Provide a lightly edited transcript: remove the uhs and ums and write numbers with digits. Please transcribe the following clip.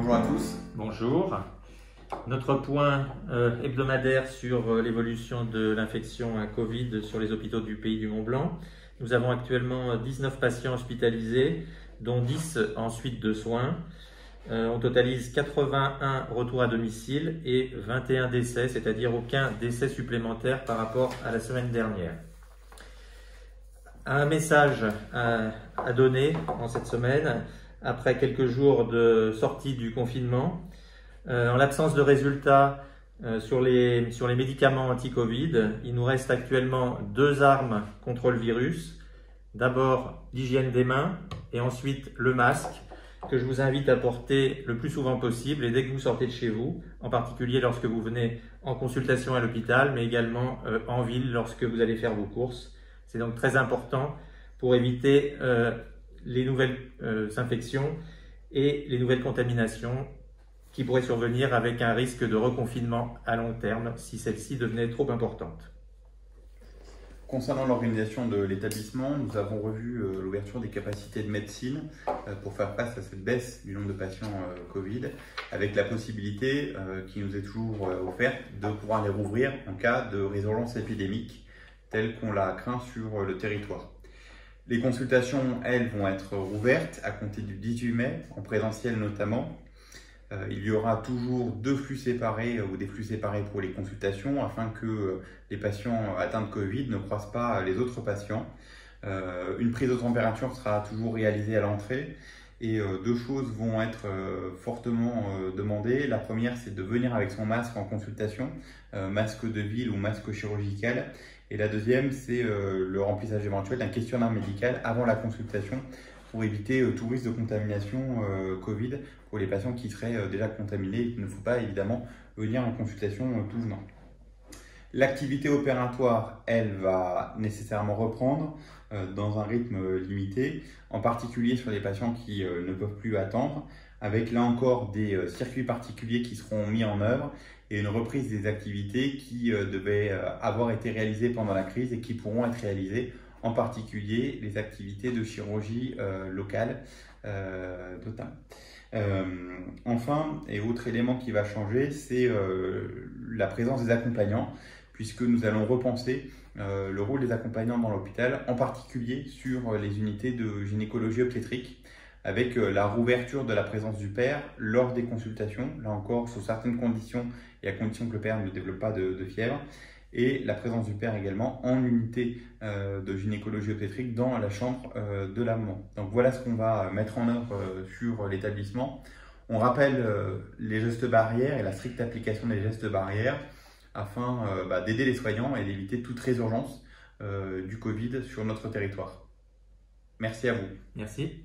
bonjour à tous. Bonjour. Notre point hebdomadaire sur l'évolution de l'infection à Covid sur les hôpitaux du Pays du Mont-Blanc. Nous avons actuellement 19 patients hospitalisés, dont 10 en suite de soins. On totalise 81 retours à domicile et 21 décès, c'est-à-dire aucun décès supplémentaire par rapport à la semaine dernière. Un message à donner en cette semaine, après quelques jours de sortie du confinement. En l'absence de résultats sur les médicaments anti-Covid, il nous reste actuellement deux armes contre le virus. D'abord l'hygiène des mains et ensuite le masque, que je vous invite à porter le plus souvent possible et dès que vous sortez de chez vous, en particulier lorsque vous venez en consultation à l'hôpital, mais également en ville lorsque vous allez faire vos courses. C'est donc très important pour éviter les nouvelles infections et les nouvelles contaminations qui pourraient survenir avec un risque de reconfinement à long terme si celle-ci devenait trop importante. Concernant l'organisation de l'établissement, nous avons revu l'ouverture des capacités de médecine pour faire face à cette baisse du nombre de patients Covid, avec la possibilité qui nous est toujours offerte de pouvoir les rouvrir en cas de résurgence épidémique telle qu'on la craint sur le territoire. Les consultations, elles, vont être rouvertes à compter du 18 mai, en présentiel notamment. Il y aura toujours deux flux séparés ou des flux séparés pour les consultations afin que les patients atteints de Covid ne croisent pas les autres patients. Une prise de température sera toujours réalisée à l'entrée et deux choses vont être fortement demandées. La première, c'est de venir avec son masque en consultation, masque de ville ou masque chirurgical. Et la deuxième, c'est le remplissage éventuel d'un questionnaire médical avant la consultation pour éviter tout risque de contamination Covid pour les patients qui seraient déjà contaminés et qu'il ne faut pas évidemment venir en consultation tout venant. L'activité opératoire, elle, va nécessairement reprendre dans un rythme limité, en particulier sur les patients qui ne peuvent plus attendre, avec là encore des circuits particuliers qui seront mis en œuvre et une reprise des activités qui devaient avoir été réalisées pendant la crise et qui pourront être réalisées, en particulier les activités de chirurgie locale notamment. Enfin, et autre élément qui va changer, c'est la présence des accompagnants, puisque nous allons repenser le rôle des accompagnants dans l'hôpital, en particulier sur les unités de gynécologie obstétrique, avec la rouverture de la présence du père lors des consultations, là encore sous certaines conditions et à condition que le père ne développe pas de fièvre, et la présence du père également en unité de gynécologie obstétrique dans la chambre de la maman. Donc voilà ce qu'on va mettre en œuvre sur l'établissement. On rappelle les gestes barrières et la stricte application des gestes barrières afin d'aider les soignants et d'éviter toute résurgence du Covid sur notre territoire. Merci à vous. Merci.